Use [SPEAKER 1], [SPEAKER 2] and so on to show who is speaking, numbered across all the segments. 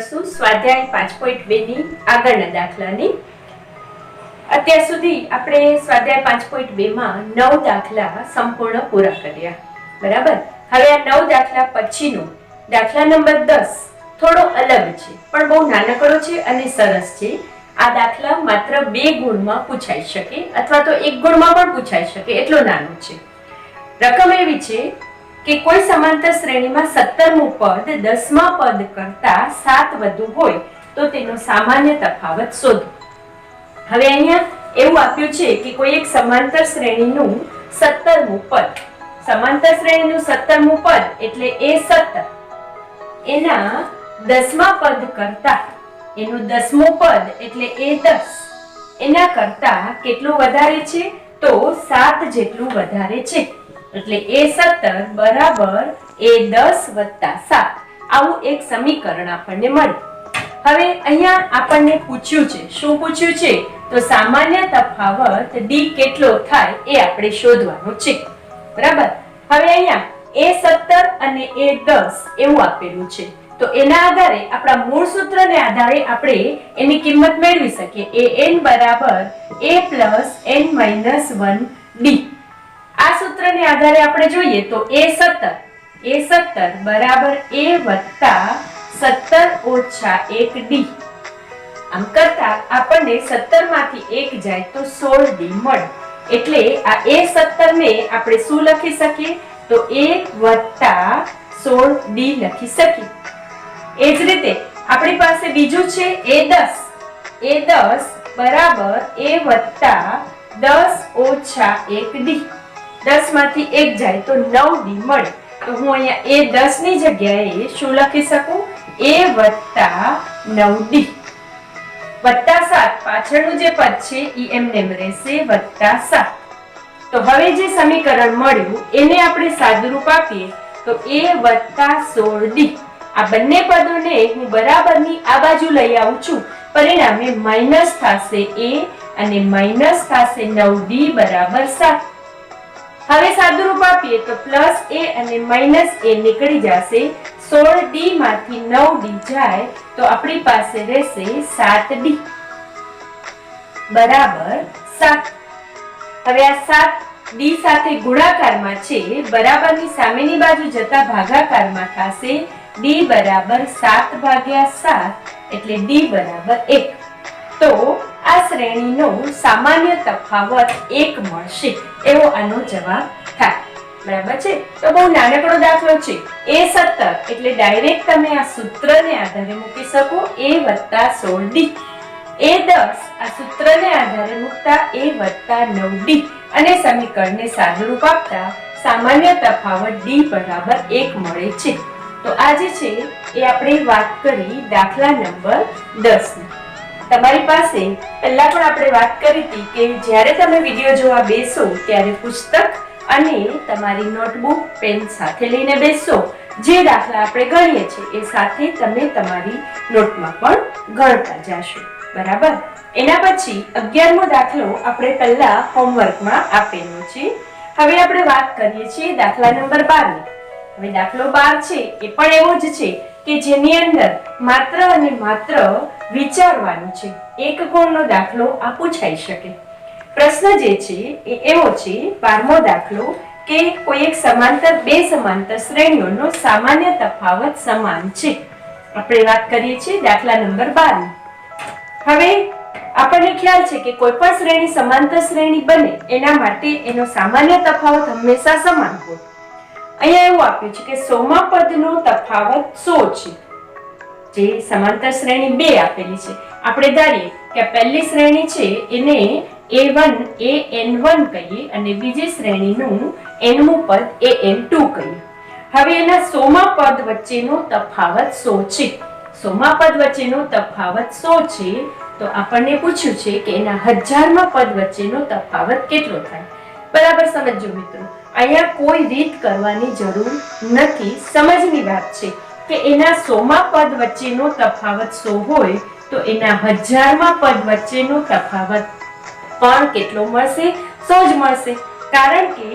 [SPEAKER 1] કરશું સ્વાધ્યાય 5.2 ની આગળના દાખલાની। અત્યાર સુધી આપણે સ્વાધ્યાય 5.2 માં 9 દાખલા સંપૂર્ણ પૂરા કર્યા, બરાબર। હવે આ 9 દાખલા પછીનો દાખલા નંબર 10 થોડો અલગ છે, પણ બહુ નાનકડો છે અને સરસ છે। આ દાખલા માત્ર 2 ગુણમાં પૂછાઈ શકે અથવા તો 1 ગુણમાં પણ પૂછાઈ શકે, એટલો નાનો છે। રકમ એવી છે કે કોઈ સમાંતર શ્રેણીમાં 17મું પદ 10મા પદ કરતા 7 વધુ હોય તો તેનો સામાન્ય તફાવત શોધો। હવે અહીંયા એવું આપ્યું છે કે કોઈ એક સમાંતર શ્રેણીનું 17મું પદ, સમાંતર શ્રેણીનું 17મું પદ એટલે A17 એના 10મા પદ કરતા એનું 10મું પદ એટલે A10 એના કરતા કેટલું વધારે છે તો 7 જેટલું વધારે છે, એટલે A17 બરાબર A10 વત્તા 7 આવું એક સમીકરણ આપણને મળે। હવે અહીંયા આપણને પૂછ્યું છે, શું પૂછ્યું છે તો સામાન્ય તફાવત D કેટલો થાય એ આપણે શોધવાનું છે, બરાબર। હવે અહીંયા A17 અને A10 એવું આપેલું છે, તો એના આધારે આપણા મૂળ સૂત્રને આધારે આપણે એની કિંમત મેળવી શકીએ। An બરાબર A plus n minus 1 D। આ સૂત્રને આધારે આપણે જોઈએ તો A17 બરાબર A વત્તા 17 ઓછા 1 D। આમ કરતા આપણને 17 માંથી 1 જાય તો 16 D મળે, એટલે આ A17 ને આપણે શું લખી શકીએ તો A વત્તા 16 D લખી શકીએ। એ જ રીતે આપણી પાસે બીજું છે A10 બરાબર A વત્તા 10 ઓછા 1 D। 10 માંથી 1 જાય તો 9 D મળે, તો હું અહીંયા A10 ની જગ્યાએ શું લખી શકું A વત્તા 9 D વત્તા 7 પાછળનું જે પદ છે ઈ એમને રહેશે વત્તા 7। તો હવે જે સમીકરણ મળ્યું એને આપણે સાદુરૂપ આપીએ તો A વત્તા 16 D। આ બંને પદોને હું બરાબરની આ બાજુ લઈ આવું છું, પરિણામે માઈનસ થશે A અને માઈનસ થશે 9D બરાબર 7। હવે સાદુરૂપ આપીએ તો પ્લસ A અને માઈનસ A નીકળી જશે, 16D માંથી 9D જાય તો આપણી પાસે રહેશે 7D બરાબર 7। હવે આ 7D સાથે ગુણાકારમાં છે, બરાબરની સામેની બાજુ જતા ભાગાકારમાં થશે D બરાબર 7 ભાગ્યા 7 એટલે D બરાબર 1। તો આ શ્રેણીનો સામાન્ય તફાવત 1 મળશે, એવો આનો જવાબ થાય, બરાબર છે। તો બહુ નાનકડો દાખલો છે। A17 એટલે ડાયરેક્ટ તમે આ સૂત્રને આધારે મૂકી શકો A વત્તા 16D। A10 આ સૂત્રને આધારે મૂકતા A વત્તા 9D અને સમીકરણને સાદુરૂપ આપતા સામાન્ય તફાવત D બરાબર 1 મળે છે। તો આ જે છે એ આપણે વાત કરી દાખલા નંબર 10 ની। તમારી પાસે પહેલા પણ આપણે વાત કરી હતી કે જ્યારે તમે વિડિયો જોવા બેસો ત્યારે પુસ્તક અને તમારી નોટબુક પેન સાથે લઈને બેસો, જે દાખલા આપણે ગણીએ છીએ એ સાથે તમે તમારી નોટમાં પણ ગણતા જાશો, બરાબર। એના પછી 11મો દાખલો આપણે પહેલા હોમવર્કમાં આપેલો છે। હવે આપણે વાત કરીએ છીએ દાખલા નંબર 12 ની। હવે દાખલો 12 છે એ પણ એવો જ છે કે જેની અંદર માત્ર અને માત્ર વિચારવાનું છે, એક ગુણનો દાખલો આ પૂછાઈ શકે। પ્રશ્ન જે છે એ એવો છે 12મો દાખલો કે કોઈ એક સમાંતર બે સમાંતર શ્રેણીઓનો સામાન્ય તફાવત સમાન છે। આપણે વાત કરીએ છીએ દાખલા નંબર 12 ની। હવે આપણને ખ્યાલ છે કે કોઈ પણ શ્રેણી સમાંતર શ્રેણી બને એના માટે એનો સામાન્ય તફાવત હંમેશા સમાન હોય। અહીંયા એવું આપ્યું છે કે 100મા પદનો તફાવત 100 છે, જે સમાંતર શ્રેણી 2 આપેલી છે। આપણે ધારીએ કે પહેલી શ્રેણી છે એને A1 AN1 કહીએ અને બીજી શ્રેણીનું nમું પદ AN2 કહીએ। હવે એના 100મા પદ વચ્ચેનો તફાવત 100 છે। 100મા પદ વચ્ચેનો તફાવત 100 છે, તો આપણને પૂછ્યું છે કે એના 1000મા પદ વચ્ચેનો તફાવત કેટલો થાય, બરાબર। સમજો મિત્રો, અહીંયા કોઈ રીત કરવાની જરૂર નથી, સમજની વાત છે કે એના 100મા પદ વચ્ચેનો તફાવત 100 હોય તો એના 1000મા પદ વચ્ચેનો તફાવત પણ કેટલો મળશે 100 જ મળશે, કારણ કે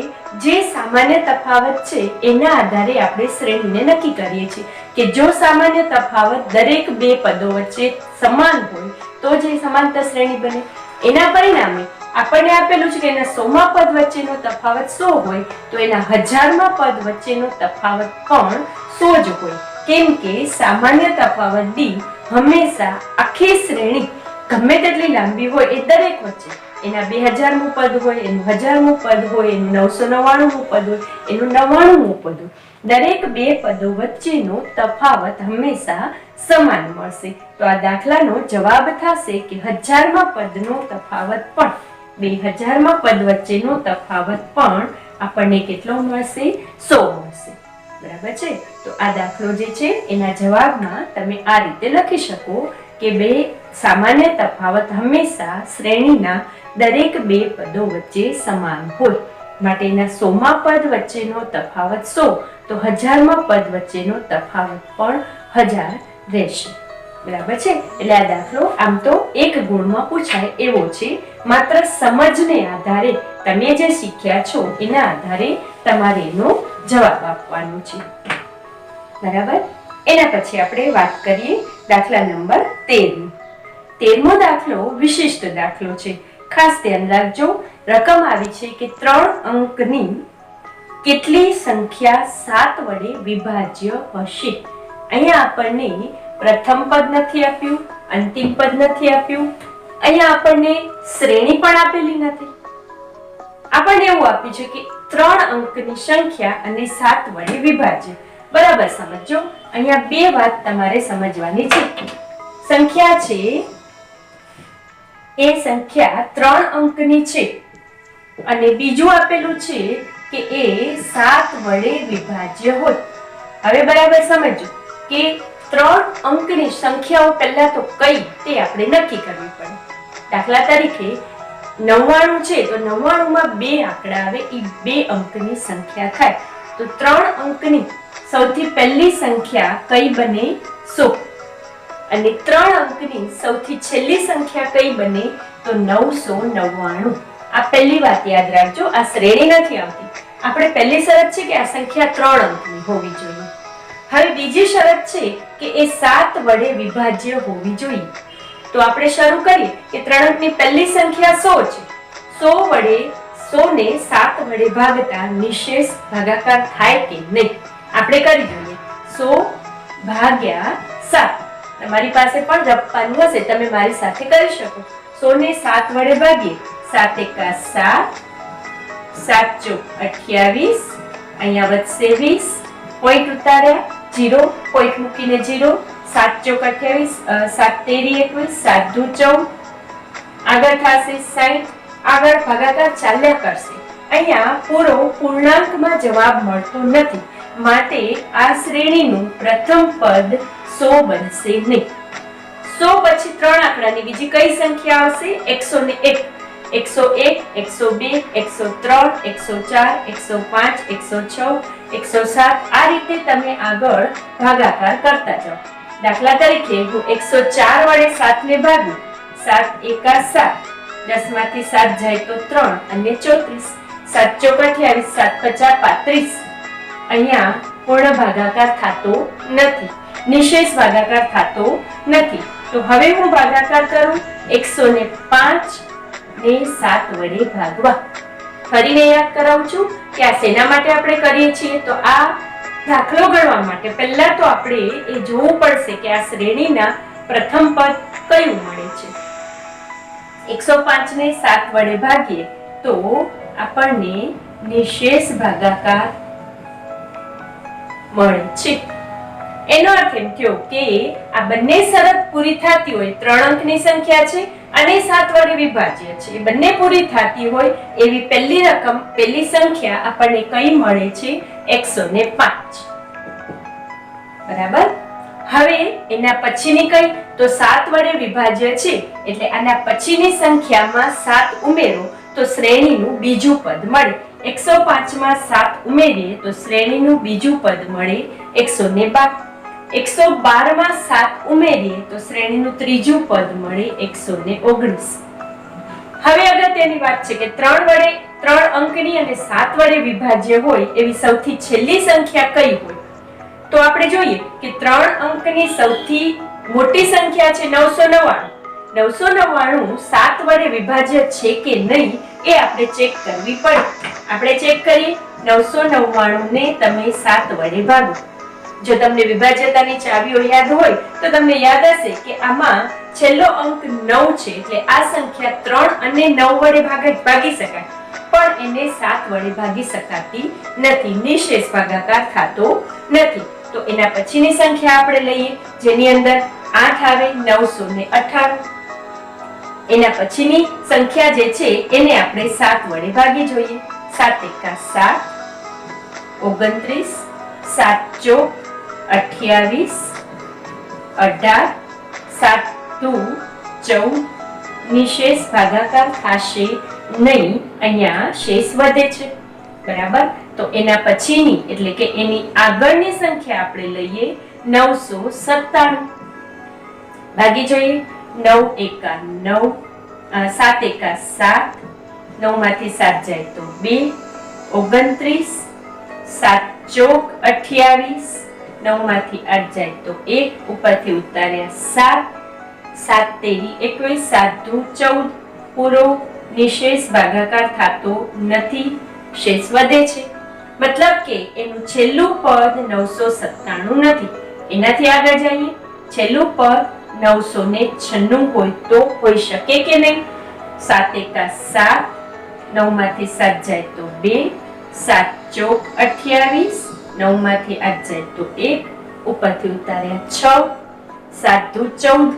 [SPEAKER 1] જે સામાન્ય તફાવત છે એના આધારે આપણે શ્રેણીને નક્કી કરીએ છીએ કે જો સામાન્ય તફાવત દરેક બે પદો વચ્ચે સમાન હોય તો જ સમાંતર શ્રેણી બને. એના પરિણામે આપણને આપેલું છે કે એના 100મા પદ વચ્ચેનો તફાવત 100 હોય તો એના 1000મા પદ વચ્ચેનો તફાવત પણ 100 જ હોય. કેમ કે સામાન્ય તફાવત d હંમેશા આખી શ્રેણી ગમે તેટલી લાંબી હોય એ દરેક વચ્ચે એના 2000મું પદ હોય, એનું 1000મું પદ હોય, એનું 999મું પદ હોય, એનું 99મું પદ હોય, દરેક બે પદો વચ્ચેનો તફાવત હંમેશા સમાન મળશે. તો આ દાખલાનો જવાબ થશે કે 1000મા પદનો તફાવત પણ 2000મા પદ વચ્ચેનો તફાવત પણ આપણને કેટલો મળશે? 100 મળશે. બરાબર છે. તો આ દાખલો જે છે એના જવાબમાં તમે આ રીતે લખી શકો કે બે સામાન્ય તફાવત હંમેશા શ્રેણીના દરેક બે પદો વચ્ચે સમાન હોય. માટે એના 100મા પદ વચ્ચેનો તફાવત 100 તો 1000મા પદ વચ્ચેનો તફાવત પણ 1000 રહેશે. બરાબર છે. એટલે આ દાખલો આમ તો એક ગુણમાં પૂછાય એવો છે. માત્ર સમજને આધારે તમે જે શીખ્યા છો એના આધારે તમારે એનો જવાબ આપવાનો છે. બરાબર. એના પછી આપણે વાત કરીએ દાખલા નંબર 13. 13મો દાખલો વિશિષ્ટ દાખલો છે. ખાસ ધ્યાન રાખજો. રકમ આવી છે કે 3 અંકની કેટલી સંખ્યા 7 વડે વિભાજ્ય હશે. અહીંયા આપણને પ્રથમ પદ નથી આપ્યું, અંતિમ પદ નથી આપ્યું, અહીંયા આપણને શ્રેણી પણ આપેલી નથી. આપણને એવું આપ્યું છે કે 3 અંકની સંખ્યા અને 7 વડે વિભાજ્ય. બરાબર સમજો. અહીંયા બે વાત તમારે સમજવાની છે. સંખ્યા છે એ સંખ્યા 3 અંકની છે અને બીજું આપેલું છે કે એ 7 વડે વિભાજ્ય હોય. હવે બરાબર સમજો કે 3 અંકની સંખ્યાઓ પહેલા તો કઈ તે આપણે નક્કી કરવી પડે. દાખલા તરીકે 99 છે તો 99માં બે આંકડા આવે એ 2 અંકની સંખ્યા થાય. તો 3 અંકની સૌથી પહેલી સંખ્યા કઈ બને? 100. અને 3 અંકની સૌથી છેલ્લી સંખ્યા કઈ બને? તો 999. આ પહેલી વાત યાદ રાખજો. આ શ્રેણી નથી આવતી. આપણે પહેલી શરત છે કે આ સંખ્યા 3 અંકની હોવી જોઈએ. હવે બીજી શરત છે કે એ 7 વડે વિભાજ્ય હોવી જોઈએ. તો આપણે શરૂ કરીએ કે 3 અંકની પહેલી સંખ્યા 100 છે. 100 વડે 100 ને 7 વડે ભાગતા નિશેષ ભાગાકાર થાય કે નહીં આપણે કરી જોઈએ. 100 ભાગ્યા 7. તમારી પાસે પણ રપ્પાનું હશે, તમે મારી સાથે કરી શકો. 100 ને 7 વડે ભાગીએ. 7 એકા 7, 7 ચોક 28, અહીંયા વધશે 20, પોઈન્ટ ઉતાર્યા, 0 પોઈન્ટ મૂકીને 0, 7 ચોક 28, 7 તેરી 21, 7 દુ 14, આગળ થશે 60, આગળ ભાગાકાર ચાલ્યા કરશે. અહીંયા પૂરો પૂર્ણાંકમાં જવાબ મળતો નથી. માટે આ શ્રેણીનું પ્રથમ પદ 100 બનશે નહીં. 100 પછી 3 આંકડાની બીજી કઈ સંખ્યા આવશે? 101, 101, 102, 103, 104, 105, 106, 107. આ રીતે તમે આગળ ભાગાકાર કરતા જાઓ. દાખલા તરીકે હું 104 વડે 7 ને ભાગું. 7 એકા 7, 10 માંથી 7 જાય તો 3 અને 34, 7 ચોક 28, 7 પચા 35. અહીંયા પૂર્ણ ભાગાકાર થતો નથી, નિશેષ ભાગાકાર થતો નથી. તો હવે હું ભાગાકાર કરું. 105 ને 7 વડે ભાગવા. ફરીને યાદ કરાવું છું કે આ શેના માટે આપણે કરીએ છીએ? તો આ દાખલો ગણવા માટે પહેલા તો આપણે એ જોવું પડશે કે આ શ્રેણીના પ્રથમ પદ કયું મળે છે. 105 ને 7 વડે ભાગીએ તો આપણને નિશેષ ભાગાકાર મળે છે. એનો અર્થ એમ થયો કે આ બંને શરત પૂરી થતી હોય, 3 અંકની સંખ્યા છે અને 7 વડે વિભાજ્ય છે, એ બંને પૂરી થતી હોય એવી પહેલી રકમ, પહેલી સંખ્યા આપણને કઈ મળે છે? 105. બરાબર. હવે એના પછીની કઈ? તો 7 વડે વિભાજ્ય છે એટલે આના પછીની સંખ્યામાં 7 ઉમેરો તો શ્રેણીનું બીજું પદ મળે. 105 માં 7 ઉમેરીએ તો શ્રેણીનું બીજું પદ મળે 112. 112 માં 7 ઉમેરીએ તો શ્રેણીનું ત્રીજું પદ મળે 119. હવે અગત્યની વાત છે કે 3 અંકની અને 7 વડે વિભાજ્ય હોય એવી સૌથી છેલ્લી સંખ્યા કઈ હોય? તો આપણે જોઈએ કે 3 અંકની સૌથી મોટી સંખ્યા છે 999. 999 7 વડે વિભાજ્ય છે કે નહીં એ આપણે ચેક કરવી પડે. આપણે ચેક કરીએ. 999 ને તમે 7 વડે ભાગો. જો તમને વિભાજ્યતાની ચાવીઓ યાદ હોય તો તમને યાદ હશે કે આમાં છેલ્લો અંક 9 છે, એટલે આ સંખ્યા 3 અને 9 વડે ભાગી શકાય, પણ એને 7 વડે ભાગી શકાતી નથી. નિશેષ ભાગાકાર થતો નથી. તો એના પછીની સંખ્યા આપણે લઈએ, જેની અંદર 8 આવે, 998. એના પછીની સંખ્યા જે છે એને આપણે 7 વડે ભાગી જોઈએ. 7 એકા 7, 29, 7 ચોક 28, 18, 7 દુ 14. નિશેષ ભાગાકાર થશે નહીં, અહીંયા શેષ વધે છે. બરાબર. તો એના પછીની એટલે કે એની આગળની સંખ્યા આપણે લઈએ 997. ભાગી જોઈએ. 9 એકા 9, 7 એકા 7, 9 માંથી 7 જાય તો 2, 29, 7 ચોક 28, 9 માંથી 8 જાય તો 1, ઉપરથી ઉતાર્યા 7, 7 તેરી 21, 7 દુ 14. પૂરો. નિશેષ ભાગાકાર થતો નથી, શેષ વધે છે. મતલબ કે એનું છેલ્લું પદ 997 નથી. એનાથી આગળ જઈએ. છેલ્લું પદ 996 હોય તો હોઈ શકે કે નહીં? 7 એકા 7, 9 માંથી 7 જાય તો 2, 7 ચોક 28, 9 માંથી 8 જાય તો 1, ઉપરથી ઉતાર્યા 6, 7 દુ 14.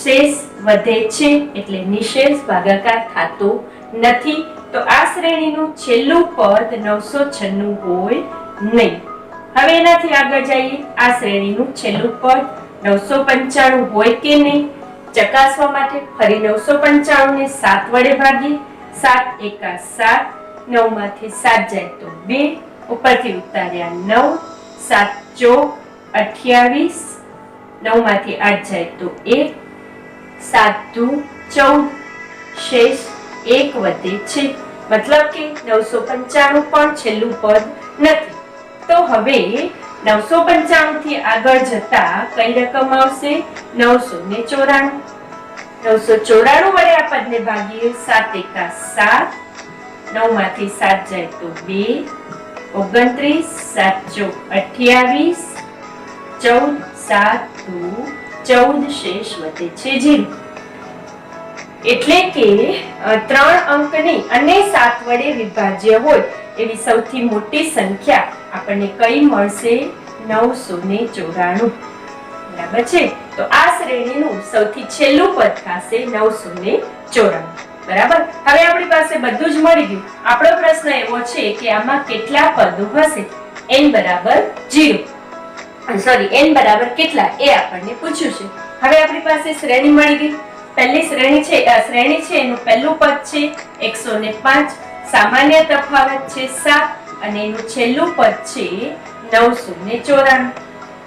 [SPEAKER 1] શેષ વધે છે, એટલે નિશેષ ભાગાકાર થતો નથી. તો આ શ્રેણીનું છેલ્લું પદ 996 હોય નહીં. હવે એનાથી આગળ જઈએ. આ શ્રેણીનું છેલ્લું પદ 995 હોય કે નહીં ચકાસવા માટે ફરી 995 ને 7 વડે ભાગીએ. 7 એકા 7, 9 માંથી 7 જાય તો 2, ઉપરથી ઉતાર્યા 9, 7 ચોક 28, 9 માંથી 8 જાય તો 1, 7 દુ 14. શેષ 1 વધે છે. મતલબ કે 995 પણ છેલ્લું પદ નથી. તો હવે 995 થી આગળ જતા કઈ રકમ આવશે? 994. 994 વડે આ પદને ભાગીએ. 7 એકા 7, 9 માંથી 7 જાય તો 2, 29, 7 ચોક 28, 14, 7 દુ 14. શેષ વધે છે 0. એટલે કે 3 અંકની અને 7 વડે વિભાજ્ય હોય એવી સૌથી મોટી સંખ્યા આપણને કઈ મળશે? 994. બરાબર છે. તો આ શ્રેણીનું સૌથી છેલ્લું પદ થશે 994. બરાબર. હવે આપણી પાસે બધું જ મળી ગયું. આપણો પ્રશ્ન એવો છે કે આમાં કેટલા પદો હશે? n બરાબર 0. સોરી, n બરાબર કેટલા એ આપણને પૂછ્યું છે. હવે આપણી પાસે શ્રેણી મળી ગઈ. પહેલી શ્રેણી છે એનું પહેલું પદ છે 105, સામાન્ય તફાવત છે 7 અને એનું છેલ્લું પદ છે 994.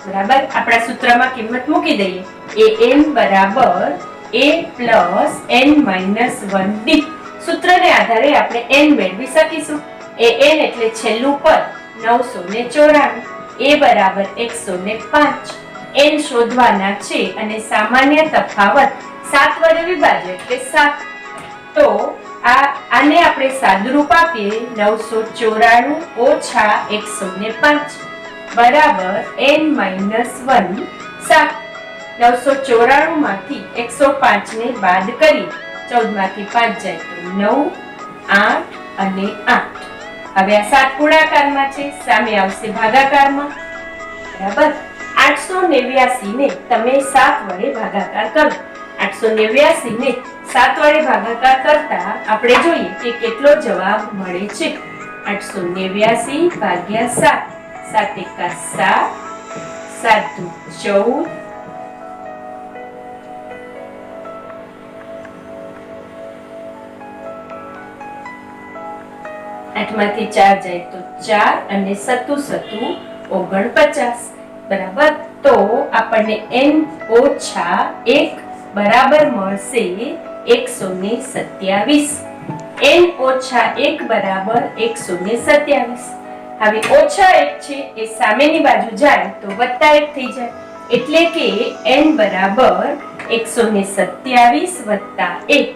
[SPEAKER 1] બરાબર. આપણા સૂત્રમાં કિંમત મૂકી દઈએ. an બરાબર a plus n minus 1d. સૂત્રને આધારે આપણે n મેળવી શકીશું. an એટલે છેલ્લું પદ 994, a બરાબર 105, n શોધવાના છે અને સામાન્ય તફાવત 7 વડે વિભાજ્ય એટલે 7. તો આને આપણે સાદુરૂપ આપીએ. 994 ઓછા 105 બરાબર n માઇનસ 1 7. 994 માંથી 105 ને બાદ કરીએ. 14 માંથી 5 જાય તો 9, 8 અને 8. હવે આ 7 ગુણાકારમાં છે, સામે આવશે ભાગાકારમાં. બરાબર. 889 ને તમે 7 વડે ભાગાકાર કરો. 889 ને 7 વડે ભાગાકાર કરતા આપણે જોઈએ કે કેટલો જવાબ મળે છે. 889 ભાગ્યા 7, 7 એકા 7, 7 દુ 14, 8 માંથી 4 જાય તો 4 અને 7 7 49. બરાબર. તો આપણને n ઓછા 1 બરાબર મળશે 127. n ઓછા 1 બરાબર 127. હવે -1 છે એ સામેની બાજુ જાય તો +1 થઈ જાય, એટલે કે n બરાબર 127 + 1,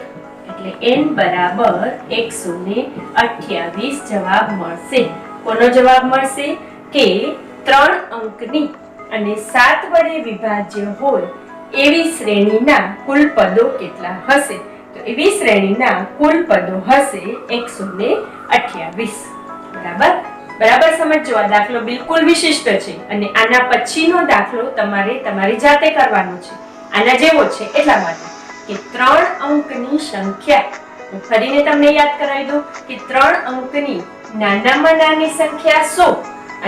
[SPEAKER 1] એટલે n બરાબર 128 જવાબ મળશે. કોનો જવાબ મળશે? કે 3 અંકની અને 7 વડે વિભાજ્ય હોય એવી શ્રેણીના કુલ પદો કેટલા હશે? તો એવી શ્રેણીના કુલ પદો હશે 128. બરાબર? બરાબર સમજો. આ દાખલો બિલકુલ વિશિષ્ટ છે અને આના પછીનો દાખલો તમારે તમારી જાતે કરવાનો છે. આના જેવો છે એટલા માટે કે 3 અંકની સંખ્યા, હું ફરીને તમને યાદ કરાવી દઉં કે 3 અંકની નાનામાં નાની સંખ્યા 100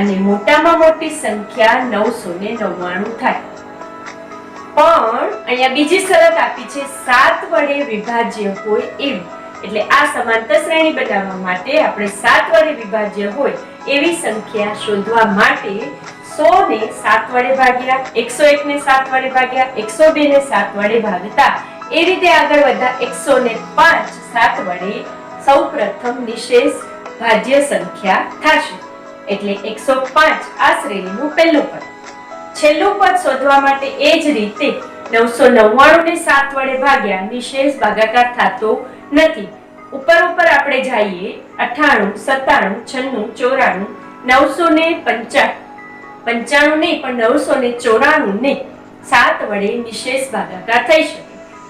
[SPEAKER 1] અને મોટામાં મોટી સંખ્યા 999 થાય. પણ અહીંયા બીજી શરત આપી છે 7 વડે વિભાજ્ય હોય એવી. એટલે આ સમાંતર શ્રેણી બનાવવા માટે આપણે 7 વડે વિભાજ્ય હોય એવી સંખ્યા શોધવા માટે 100 ને 7 વડે ભાગ્યા, 101 ને 7 વડે ભાગ્યા, 102 ને 7 વડે ભાગતા એ રીતે આગળ વધતા 105 7 વડે સૌપ્રથમ નિશેષ ભાજ્ય સંખ્યા થશે. એટલે 105 આ શ્રેણીનું પહેલું પદ. છેલ્લું પદ શોધવા માટે એ જ રીતે 999 ને 7 વડે ભાગ્યા નિશેષ ભાગાકાર થતો નથી. ઉપર આપણે જઈએ 98 97 96 94 995 નહીં પણ 994 ને 7 વડે નિશેષ ભાગાકાર થઈ શકે.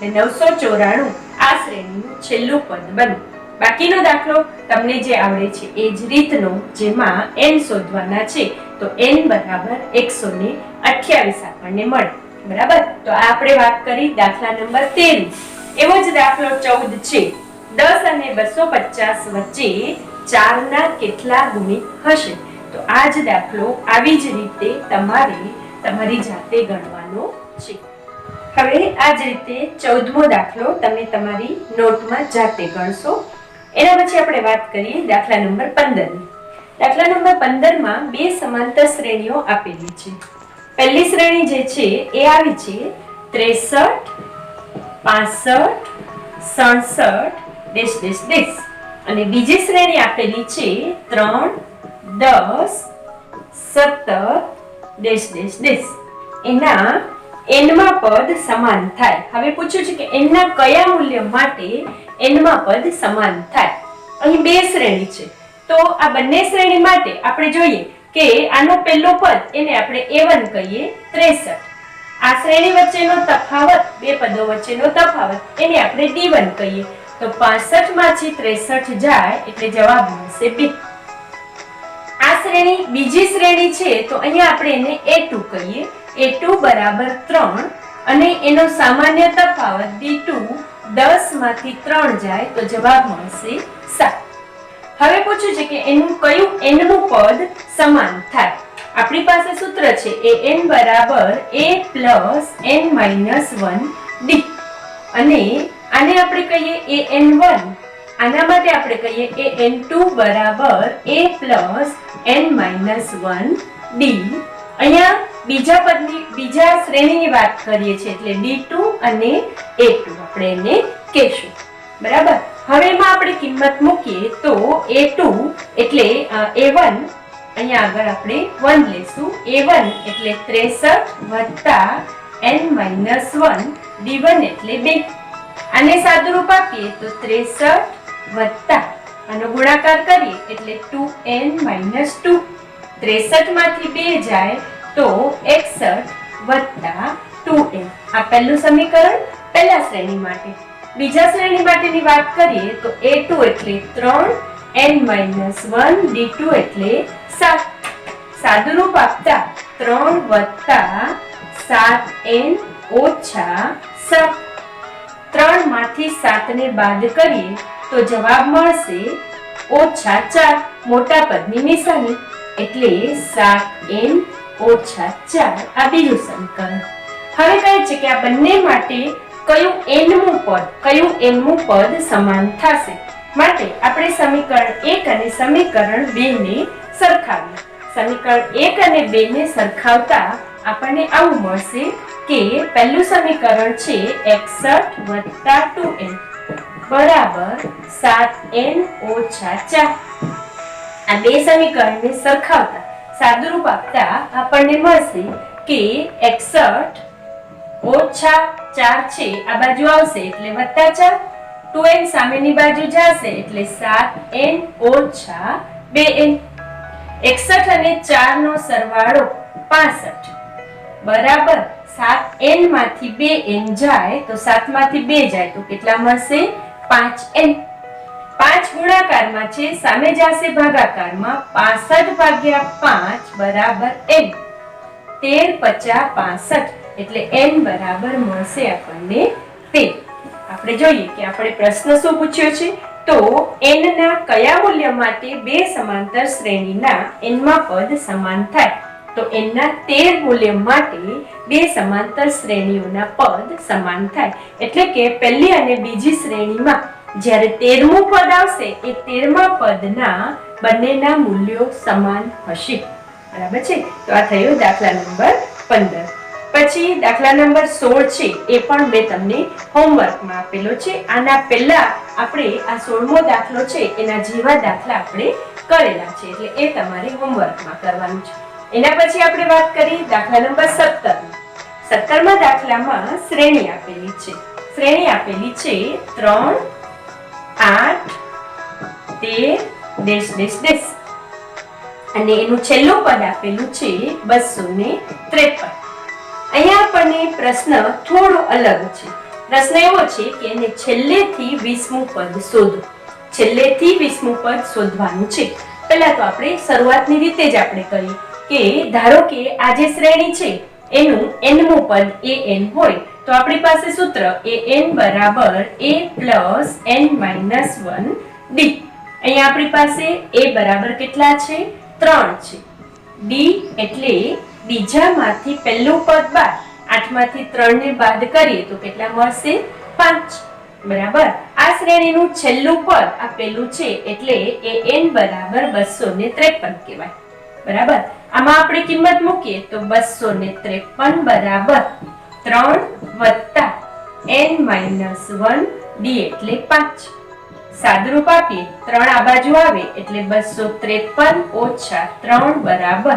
[SPEAKER 1] એટલે 994 આ શ્રેણીનું છેલ્લું પદ બને. બાકીનો દાખલો તમને જે આવડે છે એ જ રીતનો, જેમાં n શોધવાના છે તો n બરાબર 128 આપણને મળે. બરાબર? તો આ આપણે વાત કરી દાખલા નંબર 13. એવો જ દાખલો 14 છે. 10 અને 250 વચ્ચે 4 ના કેટલા ગુણિત હશે? તો આ જ દાખલો આવી જ રીતે તમારે તમારી જાતે ગણવાનો છે. હવે આ જ રીતે 14મો દાખલો તમે તમારી નોટમાં જાતે ગણશો. એના પછી આપણે વાત કરીએ દાખલા નંબર 15 ની. દાખલા નંબર 15 માં બે સમાંતર શ્રેણીઓ આપેલી છે. પહેલી શ્રેણી જે છે એ આવી છે 63 65 67 અને બીજી શ્રેણી આપેલી છે 3 10 17 એના n માં પદ સમાન થાય. હવે પૂછ્યું છે કે n ના કયા મૂલ્ય માટે n માં પદ સમાન થાય? અહીં બે શ્રેણી છે તો આ બંને શ્રેણી માટે આપણે જોઈએ કે આનો પહેલો પદ એને આપણે a1 કહીએ 63. આ શ્રેણી વચ્ચેનો તફાવત, બે પદો વચ્ચેનો તફાવત એને આપણે d1 કહીએ. તો 65 માંથી 63 જાય એટલે જવાબ મળશે 2. આ શ્રેણી બીજી શ્રેણી છે તો અહીંયા આપણે એને a2 કહીએ. a2 બરાબર 3 અને એનો સામાન્ય તફાવત d2 10 માંથી 3 જાય તો જવાબ મળશે 7. હવે પૂછ્યું છે કે એનું કયું n નું પદ સમાન થાય? આપણી પાસે સૂત્ર છે an બરાબર a plus n minus 1 d અને આને આપણે કહીએ an1. આના માટે આપણે કહીએ an2 બરાબર a plus n minus 1 d. અહીંયા બીજા પદની બીજા શ્રેણીની વાત કરીએ છીએ એટલે d2 અને a2 આપણે એને કહેશું. બરાબર? હવે એમાં આપણે કિંમત મૂકીએ તો a2 એટલે a1 અહીંયા આગળ આપણે 1 લેશું. a1 એટલે 63 n minus 1 d1 એટલે 2. આને સાદુરૂપ આપીએ તો 63 આનો ગુણાકાર કરીએ એટલે 2n minus 2. 63 માંથી 2 જાય તો 61 2n. આ પહેલું સમીકરણ પહેલા શ્રેણી માટે. બીજા શ્રેણી માટેની વાત કરીએ તો a2 એટલે 3 n minus 1 d2 એટલે 7. સાદુરૂપ આપતા 3 7n ઓછા 7. 3 માંથી 7 ને બાદ કરીએ તો જવાબ મળશે -4. મોટા પદની નિશાની એટલે 7n ઓછા 4. આ બીજું સમીકરણ. હવે કહે છે કે આ બંને માટે કયું nમું પદ સમાન થશે? માટે આપણે સમીકરણ 1 અને સમીકરણ 2 ને સરખાવીએ. સમીકરણ 1 અને 2 ને સરખાવતા આપણને આવું મળશે કે પહેલું સમીકરણ છે 61 2n બરાબર 7n ઓછા 4. આ બે સમીકરણને સરખાવતા સાદુરૂપ આપતા આપણને મળશે કે 61 ઓછા 4 છે આ બાજુ આવશે એટલે વત્તા 4, 2n સામેની બાજુ જશે એટલે 7n ઓછા 2n. 61 અને 4 નો સરવાળો 65 બરાબર 7n માંથી 2n જાય તો 7 માંથી 2 જાય તો કેટલા મળશે? 5n. 5 ગુણાકારમાં છે, સામે જશે ભાગાકારમાં. 65 ભાગ્યા 5 બરાબર n. 13 50 65 એટલે n બરાબર મળશે આપણને 13. આપણે જોઈએ કે આપણે પ્રશ્ન શું પૂછ્યો છે. તો n ના કયા મૂલ્ય માટે બે સમાંતર શ્રેણીના n માં પદ સમાન થાય? તો n ના 13 મૂલ્ય માટે બે સમાંતર શ્રેણીઓના પદ સમાન થાય. એટલે કે પહેલી અને બીજી શ્રેણીમાં જ્યારે 13મું પદ આવશે એ 13મા પદના બંનેના મૂલ્યો સમાન હશે. બરાબર છે. તો આ થયો દાખલા નંબર 15. પછી દાખલા નંબર 16 છે એ પણ મેં તમને હોમવર્કમાં આપેલો છે. આના પહેલા આપણે આ 16મો દાખલો છે એના જેવા દાખલા આપણે કરેલા છે એટલે એ તમારે હોમવર્કમાં કરવાનું છે. એના પછી આપણે વાત કરી દાખલા નંબર 17. 17મા દાખલામાં શ્રેણી આપેલી છે. શ્રેણી આપેલી છે 3 8 13 ડેશ ડેશ ડેશ અને એનું છેલ્લું પદ આપેલું છે 253. અહીંયા આપણને પ્રશ્ન થોડો અલગ છે. પ્રશ્ન એવો છે કે એને છેલ્લેથી 20મું પદ શોધો. છેલ્લેથી 20મું પદ શોધવાનું છે. પહેલા તો આપણે શરૂઆતની રીતે જ આપણે કરીએ કે ધારો કે આ જે શ્રેણી છે એનું nમું પદ an હોય તો આપણી પાસે સૂત્ર an બરાબર a plus n minus 1 d. અહીંયા આપણી પાસે a બરાબર કેટલા છે? 3 છે. d એટલે બીજામાંથી પહેલું પદ બાદ 8 માંથી 3 ને બાદ કરીએ તો કેટલા મળશે? 5. બરાબર. આ શ્રેણીનું છેલ્લું પદ આપેલું છે એટલે an બરાબર 253 કહેવાય. બરાબર. આમાં આપણે કિંમત મૂકીએ તો 253 બરાબર 3 વત્તા n minus 1 d એટલે 5. સાદુરૂપ આપીએ 3 આ બાજુ આવે એટલે 253 ઓછા 3 બરાબર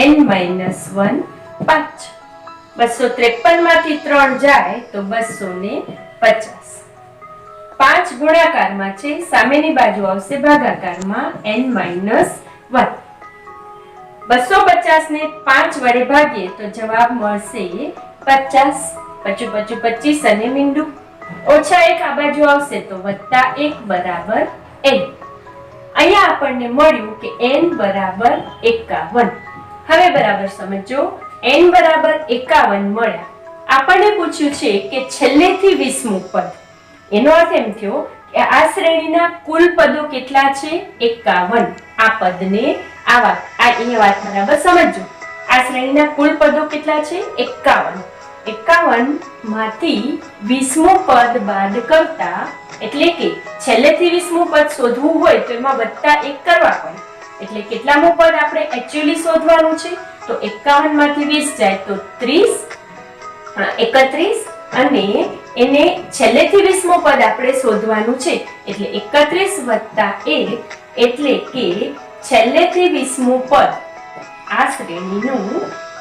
[SPEAKER 1] n minus 1 5. 253 માંથી 3 જાય તો 250. 5 ગુણાકારમાં છે, સામેની બાજુ આવશે ભાગાકારમાં n minus 1. 250 ને 5 વડે ભાગીએ તો જવાબ મળશે 50. 25 25 અને મીંડું ઓછા 1 આ બાજુ આવશે તો વત્તા 1 બરાબર n. અહીંયા આપણને મળ્યું કે n બરાબર 51. હવે બરાબર સમજો. n બરાબર 51 મળ્યા. આપણને પૂછ્યું છે કે છેલ્લેથી 20મું પદ. એનો અર્થ એમ થયો કે આ શ્રેણીના કુલ પદો કેટલા છે? 51. આ પદને અહીંયા વાત બરાબર સમજો. આ શ્રેણીના કુલ પદો કેટલા છે? 51. 51 માંથી 20મું પદ બાદ કરતા એટલે કે છેલ્લેથી 20મું પદ શોધવું હોય તો એમાં વત્તા 1 કરવા પડે. એટલે કેટલામું પદ આપણે એક્ચ્યુઅલી શોધવાનું છે? તો 51 માંથી 20 જાય તો 31 અને એને છેલ્લેથી 20મું પદ આપણે શોધવાનું છે એટલે 31 વત્તા 1 એટલે કે છેલ્લેથી 20મું પદ. આ શ્રેણીનું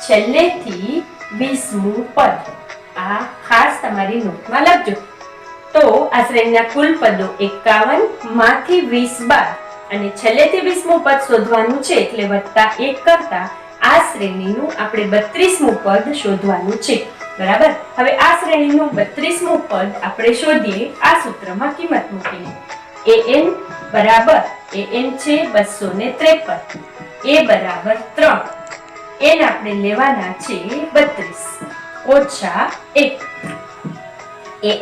[SPEAKER 1] છેલ્લેથી 20મું પદ. આ ખાસ તમારી નોટમાં લખજો. તો આ શ્રેણીના કુલ પદો 51 માંથી 20 બાદ અને છેલ્લેથી 20મું પદ શોધવાનું છે એટલે વત્તા 1 કરતા આ શ્રેણીનું આપણે 32મું પદ શોધવાનું છે. બરાબર. હવે આ શ્રેણીનું 32મું પદ આપણે શોધીએ આ સૂત્રમાં કિંમત મૂકીને. an બરાબર an છે 253. a બરાબર 3. n આપણે લેવાના છે 32 ઓછા 1.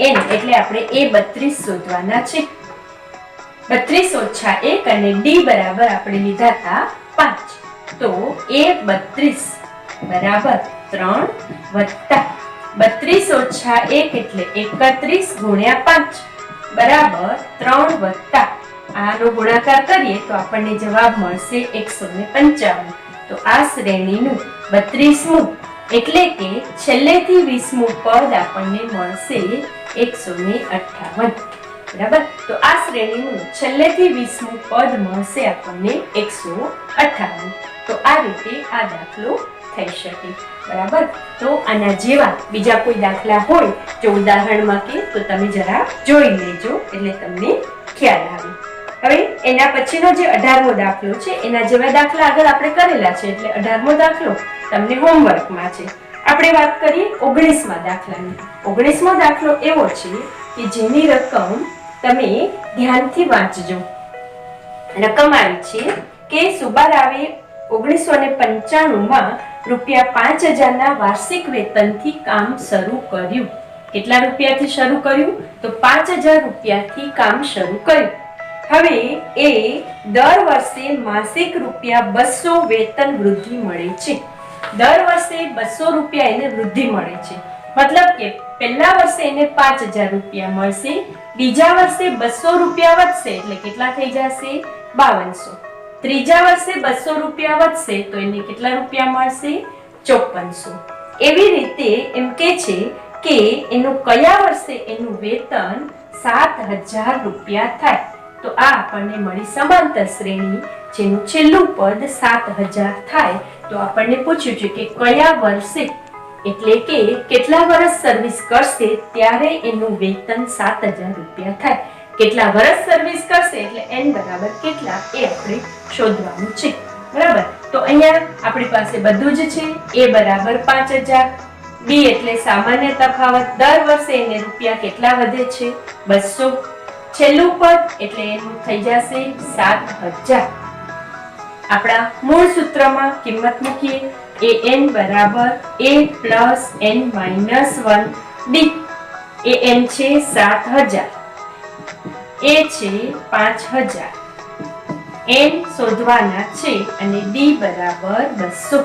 [SPEAKER 1] an એટલે આપણે a 32 શોધવાના છે. 32 ઓછા 1 અને d બરાબર આપણે લીધા હતા 5. તો a 32 બરાબર 3 વત્તા 32 ઓછા 1 એટલે 31 ગુણ્યા 5 બરાબર 3 વત્તા આનો ગુણાકાર કરીએ તો આપણને જવાબ મળશે 155. તો આ શ્રેણીનું 32મું એટલે કે છેલ્લેથી 20મું પદ આપણને મળશે 158. બરાબર. તો આ શ્રેણીનું છેલ્લેથી 20મું પદ મળશે આપણને 158. તો આ રીતે આ દાખલો થઈ શકે. બરાબર. તો આના જેવા બીજા કોઈ દાખલા હોય જો ઉદાહરણમાં કે તો તમે જરા જોઈ લેજો એટલે તમને ખ્યાલ આવે. હવે એના પછીનો જે 18મો દાખલો છે એના જેવા દાખલા આગળ આપણે કરેલા છે એટલે 18મો દાખલો તમને હોમવર્કમાં છે. આપણે વાત કરીએ 19મા દાખલાની. 19મો દાખલો એવો છે કે જેની રકમ તમે ધ્યાનથી વાંચજો. રકમ આવી છે કે સુબારાવે 1995માં ₹5000ના વાર્ષિક વેતનથી કામ શરૂ કર્યું. કેટલા રૂપિયાથી શરૂ કર્યું? તો 5000 રૂપિયાથી કામ શરૂ કર્યું. હવે એ દર વર્ષે માસિક ₹200 વેતન વૃદ્ધિ મળે છે. દર વર્ષે 200 રૂપિયા એને વૃદ્ધિ મળે છે. મતલબ કે પહેલા વર્ષે એને 5000 રૂપિયા મળશે, બીજા વર્ષે 200 રૂપિયા વધશે એટલે કેટલા થઈ જશે? 5200. ત્રીજા વર્ષે 200 રૂપિયા વધશે તો એને કેટલા રૂપિયા મળશે? 5400. એવી રીતે એમ કે છે કે એનું કયા વર્ષે એનું વેતન 7000 રૂપિયા થાય. તો આ આપણને મળી સમાંતર શ્રેણી જેનું છેલ્લું પદ 7000 થાય. તો આપણને પૂછ્યું છે કે કયા વર્ષે એટલે કે કેટલા વર્ષ સર્વિસ કરશે ત્યારે એનું વેતન 7000 રૂપિયા થાય. કેટલા વર્ષ સર્વિસ કરશે એટલે n બરાબર કેટલા એ આપણે શોધવાનું છે. બરાબર. તો અહીંયા આપણી પાસે બધું જ છે. a બરાબર 5000, b એટલે સામાન્ય તફાવત, દર વર્ષે એને રૂપિયા કેટલા વધે છે? 200. છેલ્લું પદ એટલે એનું થઈ જશે 7000. આપણા મૂળ સૂત્રમાં કિંમત મૂકીએ. an બરાબર a plus n minus 1 d. an છે 7000, a છે 5000, n શોધવાના છે અને d બરાબર 200.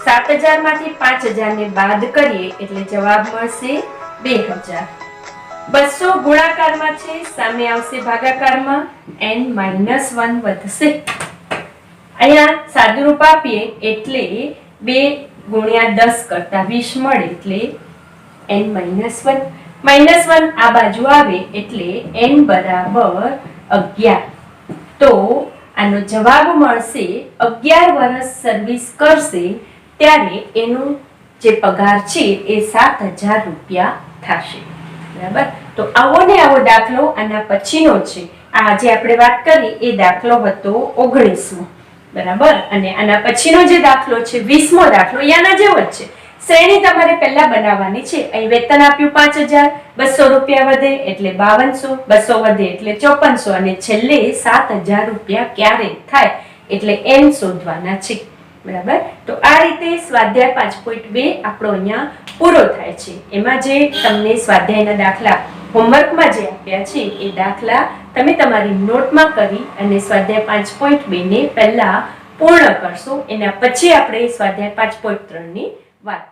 [SPEAKER 1] 7000 માંથી 5000 ને બાદ કરીએ એટલે જવાબ મળશે 2000. 200 ગુણાકારમાં છે, સામે આવશે ભાગાકારમાં, n માઇનસ 1 વધશે. અહીંયા સાદુરૂપ આપીએ એટલે 2 ગુણ્યા 10 કરતા 20 મળે એટલે n માઇનસ 1. માઇનસ 1 આ બાજુ આવે એટલે n બરાબર 11. તો આનો જવાબ મળશે 11 વર્ષ સર્વિસ કરશે ત્યારે એનું જે પગાર છે એ 7000 રૂપિયા થશે. બરાબર. તો આવો ને આવો દાખલો આના પછીનો છે. આ જે આપણે વાત કરી એ દાખલો હતો 19મો. બરાબર. અને આના પછીનો જે દાખલો છે 20મો દાખલો આના જેવો જ છે. શ્રેણી તમારે પહેલા બનાવવાની છે. અહીં વેતન આપ્યું 5000, 200 રૂપિયા વધે એટલે 5200, 200 વધે એટલે 5400 અને છેલ્લે 7000 રૂપિયા ક્યારે થાય એટલે n શોધવાના છે. બરાબર. તો આ રીતે સ્વાધ્યાય 5.2 આપણો અહીંયા પૂરો થાય છે. એમાં જે તમને સ્વાધ્યાયના દાખલા હોમવર્કમાં જે આપ્યા છે એ દાખલા તમે તમારી નોટમાં કરી અને સ્વાધ્યાય 5.2 ને પહેલા પૂર્ણ કરશો. એના પછી આપણે સ્વાધ્યાય 5.3 ની વાત